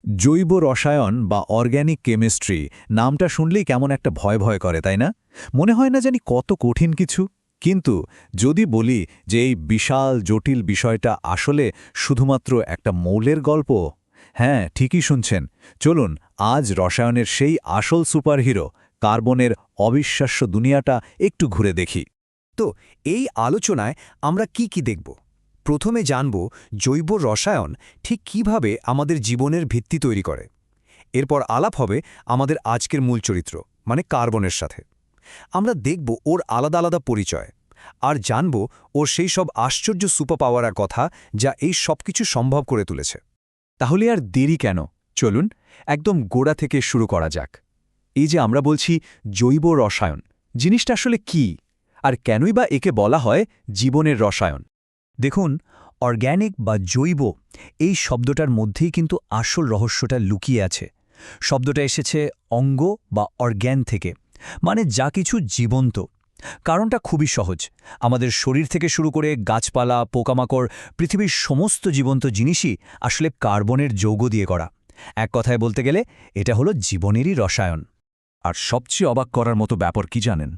জৈব রসায়ন বা অর্গ্যানিক কেমিস্ট্রি নামটা শুনলেই কেমন একটা ভয় ভয় করে, তাই না? মনে হয় না জানি কত কঠিন কিছু। কিন্তু যদি বলি যে এই বিশাল জটিল বিষয়টা আসলে শুধুমাত্র একটা মৌলের গল্প, হ্যাঁ, ঠিকই শুনছেন। চলুন আজ রসায়নের সেই আসল সুপারহিরো কার্বনের অবিশ্বাস্য দুনিয়াটা একটু ঘুরে দেখি। তো এই আলোচনায় আমরা কি দেখব? প্রথমে জানব জৈব রসায়ন ঠিক কিভাবে আমাদের জীবনের ভিত্তি তৈরি করে। এরপর আলাপ হবে আমাদের আজকের মূল চরিত্র মানে কার্বনের সাথে। আমরা দেখব ওর আলাদা আলাদা পরিচয় আর জানব ওর সেই সব আশ্চর্য সুপার পাওয়ারের কথা যা এই সবকিছু সম্ভব করে তুলেছে। তাহলে আর দেরি কেন? চলুন একদম গোড়া থেকে শুরু করা যাক। এই যে আমরা বলছি জৈব রসায়ন, জিনিসটা আসলে কি আর কেনই বা একে বলা হয় জীবনের রসায়ন? দেখুন, অর্গ্যানিক বা জৈব এই শব্দটার মধ্যেই কিন্তু আসল রহস্যটা লুকিয়ে আছে। শব্দটা এসেছে অঙ্গ বা অর্গ্যান থেকে, মানে যা কিছু জীবন্ত। কারণটা খুবই সহজ। আমাদের শরীর থেকে শুরু করে গাছপালা, পোকামাকড়, পৃথিবীর সমস্ত জীবন্ত জিনিসই আসলে কার্বনের যৌগ দিয়ে করা। এক কথায় বলতে গেলে এটা হলো জীবনেরই রসায়ন। আর সবচেয়ে অবাক করার মতো ব্যাপার কি জানেন?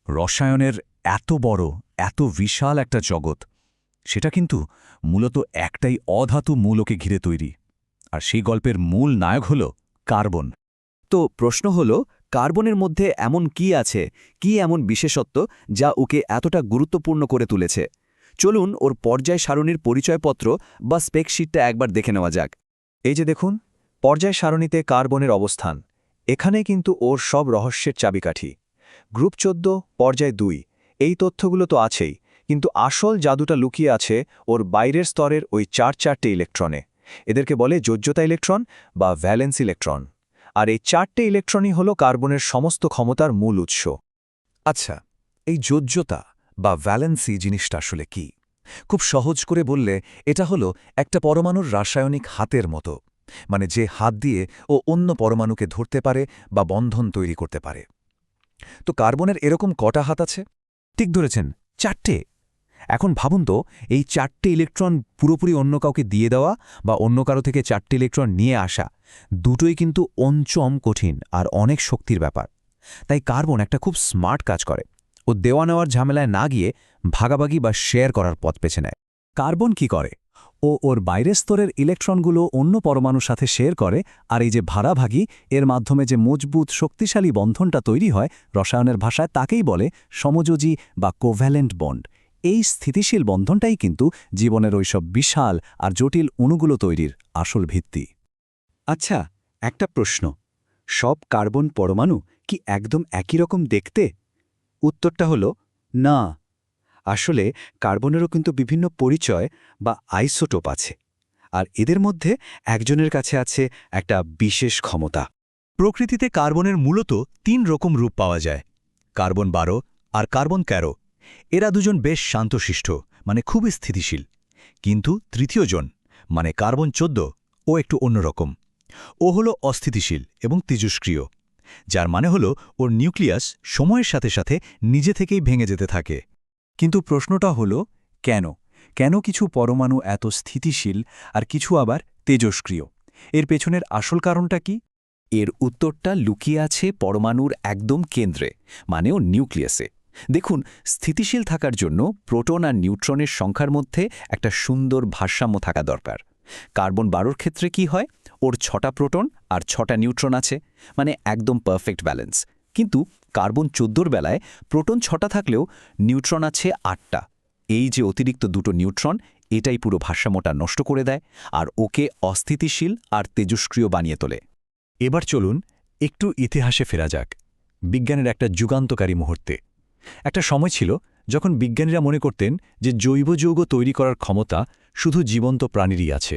রসায়নের এত বড়, এত বিশাল একটা জগৎ, সেটা কিন্তু মূলত একটাই অধাতু মূলকে ঘিরে তৈরি। আর সেই গল্পের মূল নায়ক হল কার্বন। তো প্রশ্ন হল, কার্বনের মধ্যে এমন কি আছে, কি এমন বিশেষত্ব যা ওকে এতটা গুরুত্বপূর্ণ করে তুলেছে? চলুন ওর পর্যায় সারণীর পরিচয়পত্র বা স্পেকশিটটা একবার দেখে নেওয়া যাক। এই যে দেখুন, পর্যায় সারণীতে কার্বনের অবস্থান। এখানে কিন্তু ওর সব রহস্যের চাবিকাঠি। গ্রুপ 14, পর্যায় 2, এই তথ্যগুলো তো আছেই, কিন্তু আসল জাদুটা লুকিয়ে আছে ওর বাইরের স্তরের ওই চারটে ইলেকট্রনে। এদেরকে বলে যোজ্যতা ইলেকট্রন বা ভ্যালেন্স ইলেকট্রন। আর এই 4টে ইলেকট্রনই হলো কার্বনের সমস্ত ক্ষমতার মূল উৎস। আচ্ছা, এই যোজ্যতা বা ভ্যালেন্সি জিনিসটা আসলে কি? খুব সহজ করে বললে এটা হলো একটা পরমাণুর রাসায়নিক হাতের মতো, মানে যে হাত দিয়ে ও অন্য পরমাণুকে ধরতে পারে বা বন্ধন তৈরি করতে পারে। তো কার্বনের এরকম কটা হাত আছে? ঠিক ধরেছেন, 4টে। এখন ভাবুন তো, এই 4টে ইলেকট্রন পুরোপুরি অন্য কাউকে দিয়ে দেওয়া বা অন্য কারো থেকে 4টে ইলেকট্রন নিয়ে আসা, দুটোই কিন্তু অঞ্চম কঠিন আর অনেক শক্তির ব্যাপার। তাই কার্বন একটা খুব স্মার্ট কাজ করে। ও দেওয়া নেওয়ার ঝামেলায় না গিয়ে ভাগাভাগি বা শেয়ার করার পথ বেছে নেয়। কার্বন কি করে? ও ওর বাইরের স্তরের ইলেকট্রনগুলো অন্য পরমাণুর সাথে শেয়ার করে, আর এই যে ভাগাভাগি, এর মাধ্যমে যে মজবুত শক্তিশালী বন্ধনটা তৈরি হয়, রসায়নের ভাষায় তাকেই বলে সমযোজী বা কোভ্যালেন্ট বন্ড। এই স্থিতিশীল বন্ধনটাই কিন্তু জীবনের ওইসব বিশাল আর জটিল অণুগুলো তৈরির আসল ভিত্তি। আচ্ছা, একটা প্রশ্ন, সব কার্বন পরমাণু কি একদম একই রকম দেখতে? উত্তরটা হলো না। আসলে কার্বনেরও কিন্তু বিভিন্ন পরিচয় বা আইসোটোপ আছে, আর এদের মধ্যে একজনের কাছে আছে একটা বিশেষ ক্ষমতা। প্রকৃতিতে কার্বনের মূলত 3 রকম রূপ পাওয়া যায়: কার্বন 12 আর কার্বন 13। এরা দুজন বেশ শান্তশিষ্ট, মানে খুবই স্থিতিশীল। কিন্তু তৃতীয় জন, মানে কার্বন 14, ও একটু অন্যরকম। ও হলো অস্থিতিশীল এবং তেজস্ক্রিয়, যার মানে হলো ওর নিউক্লিয়াস সময়ের সাথে সাথে নিজে থেকেই ভেঙে যেতে থাকে। কিন্তু প্রশ্নটা হলো, কেন কিছু পরমাণু এত স্থিতিশীল আর কিছু আবার তেজস্ক্রিয়? এর পেছনের আসল কারণটা কি? এর উত্তরটা লুকিয়ে আছে পরমাণুর একদম কেন্দ্রে, মানে ওর নিউক্লিয়াসে। দেখুন, স্থিতিশীল থাকার জন্য প্রোটন আর নিউট্রনের সংখ্যার মধ্যে একটা সুন্দর ভারসাম্য থাকা দরকার। কার্বন 12 ক্ষেত্রে কি হয়? ওর 6টা প্রোটন আর 6টা নিউট্রন আছে, মানে একদম পারফেক্ট ব্যালেন্স। কিন্তু কার্বন 14 বেলায় প্রোটন 6টা থাকলেও নিউট্রন আছে 8টা। এই যে অতিরিক্ত দুটো নিউট্রন, এটাই পুরো ভারসাম্যটা নষ্ট করে দেয় আর ওকে অস্থিতিশীল আর তেজস্ক্রিয় বানিয়ে তোলে। এবার চলুন একটু ইতিহাসে ফেরা যাক, বিজ্ঞানের একটা যুগান্তকারী মুহূর্তে। একটা সময় ছিল যখন বিজ্ঞানীরা মনে করতেন যে জৈব যৌগ তৈরি করার ক্ষমতা শুধু জীবন্ত প্রাণীরই আছে।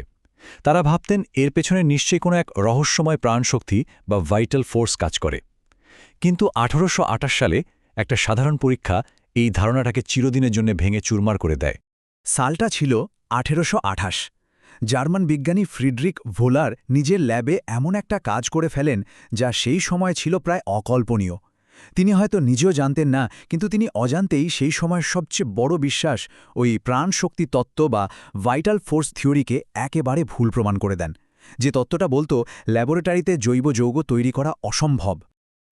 তারা ভাবতেন এর পেছনে নিশ্চয়ই কোনো এক রহস্যময় প্রাণশক্তি বা ভাইটাল ফোর্স কাজ করে। কিন্তু 1828 সালে একটা সাধারণ পরীক্ষা এই ধারণাটাকে চিরদিনের জন্য ভেঙে চুরমার করে দেয়। সালটা ছিল 1828। জার্মান বিজ্ঞানী ফ্রিডরিক ভোলার নিজের ল্যাবে এমন একটা কাজ করে ফেলেন যা সেই সময় ছিল প্রায় অকল্পনীয়। তিনি হয়তো নিজেও জানতেন না, কিন্তু তিনি অজান্তেই সেই সময়ের সবচেয়ে বড় বিশ্বাস, ওই প্রাণশক্তি তত্ত্ব বা ভাইটাল ফোর্স থিওরিকে একেবারে ভুল প্রমাণ করে দেন। যে তত্ত্বটা বলতো ল্যাবরেটরিতে জৈব যৌগ তৈরি করা অসম্ভব।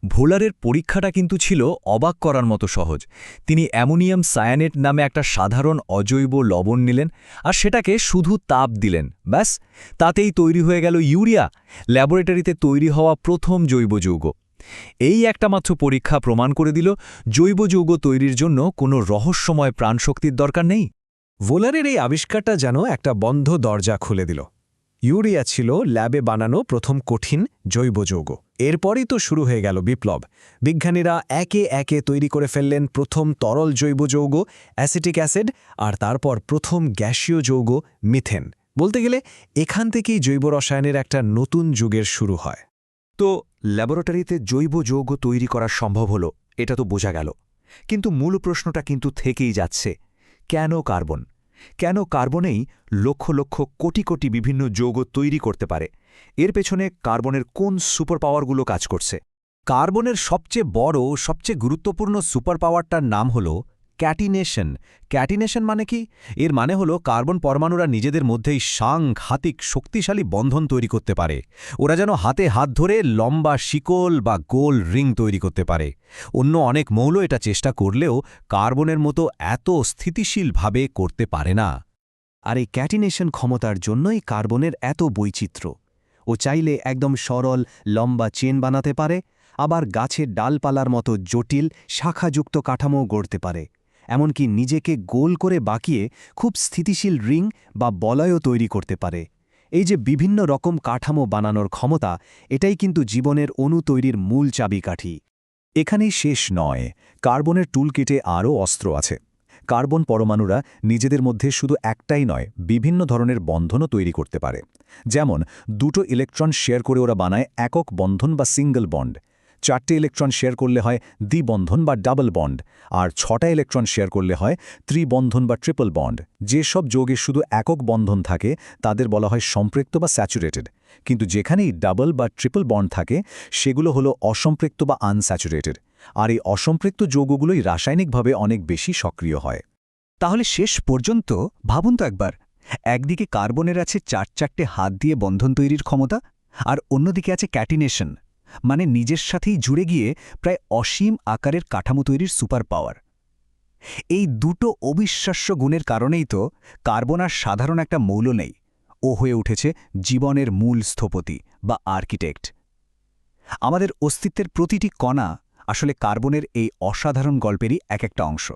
ভোলারের পরীক্ষাটা কিন্তু ছিল অবাক করার মতো সহজ। তিনি অ্যামোনিয়াম সায়ানেট নামে একটা সাধারণ অজৈব লবণ নিলেন আর সেটাকে শুধু তাপ দিলেন, ব্যাস তাতেই তৈরি হয়ে গেল ইউরিয়া, ল্যাবরেটরিতে তৈরি হওয়া প্রথম জৈব যৌগ। এই একটা মাত্র পরীক্ষা প্রমাণ করে দিল জৈব যৌগ তৈরির জন্য কোনো রহস্যময় প্রাণশক্তির দরকার নেই। ভোলারের এই আবিষ্কারটা যেন একটা বন্ধ দরজা খুলে দিল। ইউরিয়া ছিল ল্যাবে বানানো প্রথম কঠিন জৈব যৌগ। এরপরই তো শুরু হয়ে গেল বিপ্লব। বিজ্ঞানীরা একে একে তৈরি করে ফেললেন প্রথম তরল জৈব যৌগ অ্যাসিটিক অ্যাসিড, আর তারপর প্রথম গ্যাসীয় যৌগ মিথেন। বলতে গেলে এখান থেকেই জৈব রসায়নের একটা নতুন যুগের শুরু হয়। তো ল্যাবরেটরিতে জৈব যৌগ তৈরি করা সম্ভব হলো, এটা তো বোঝা গেল। কিন্তু মূল প্রশ্নটা কিন্তু থেকেই যাচ্ছে, কেন কার্বন? কেন কার্বনেই লক্ষ লক্ষ কোটি কোটি বিভিন্ন যৌগ তৈরি করতে পারে? এর পেছনে কার্বনের কোন সুপার পাওয়ারগুলো কাজ করছে? কার্বনের সবচেয়ে বড়, সবচেয়ে গুরুত্বপূর্ণ সুপার পাওয়ারটার নাম হল ক্যাটিনেশন। ক্যাটিনেশন মানে কি? এর মানে হলো কার্বন পরমাণুরা নিজেদের মধ্যেই সাংঘাতিক শক্তিশালী বন্ধন তৈরি করতে পারে। ওরা যেন হাতে হাত ধরে লম্বা শিকল বা গোল রিং তৈরি করতে পারে। অন্য অনেক মৌল এটা চেষ্টা করলেও কার্বনের মতো এত স্থিতিশীলভাবে করতে পারে না। আর এই ক্যাটিনেশন ক্ষমতার জন্যই কার্বনের এত বৈচিত্র্য। ও চাইলে একদম সরল লম্বা চেন বানাতে পারে, আবার গাছের ডালপালার মতো জটিল শাখাযুক্ত কাঠামো গড়তে পারে। এমনকি নিজেকে গোল করে বাঁকিয়ে খুব স্থিতিশীল রিং বা বলয়ও তৈরি করতে পারে। এই যে বিভিন্ন রকম কাঠামো বানানোর ক্ষমতা, এটাই কিন্তু জীবনের অণু তৈরির মূল চাবিকাঠি। এখানেই শেষ নয়, কার্বনের টুলকিটে আরও অস্ত্র আছে। কার্বন পরমাণুরা নিজেদের মধ্যে শুধু একটাই নয়, বিভিন্ন ধরনের বন্ধনও তৈরি করতে পারে। যেমন দুটো ইলেকট্রন শেয়ার করে ওরা বানায় একক বন্ধন বা সিঙ্গল বন্ড, 4টে ইলেকট্রন শেয়ার করলে হয় দ্বিবন্ধন বা ডাবল বন্ড, আর 6টা ইলেকট্রন শেয়ার করলে হয় ত্রিবন্ধন বা ট্রিপল বন্ড। যেসব যৌগে শুধু একক বন্ধন থাকে তাদের বলা হয় সম্পৃক্ত বা স্যাচুরেটেড, কিন্তু যেখানেই ডাবল বা ট্রিপল বন্ড থাকে সেগুলো হলো অসম্পৃক্ত বা আনস্যাচুরেটেড। আর এই অসম্পৃক্ত যৌগগুলোই রাসায়নিকভাবে অনেক বেশি সক্রিয় হয়। তাহলে শেষ পর্যন্ত ভাবুন তো একবার, একদিকে কার্বনের আছে 4-4টে হাত দিয়ে বন্ধন তৈরির ক্ষমতা, আর অন্যদিকে আছে ক্যাটিনেশন, মানে নিজের সাথেই জুড়ে গিয়ে প্রায় অসীম আকারের কাঠামো তৈরির সুপার পাওয়ার। এই দুটো অবিশ্বাস্য গুণের কারণেই তো কার্বন আর সাধারণ একটা মৌল নেই, ও হয়ে উঠেছে জীবনের মূল স্থপতি বা আর্কিটেক্ট। আমাদের অস্তিত্বের প্রতিটি কণা আসলে কার্বনের এই অসাধারণ গল্পেরই এক একটা অংশ।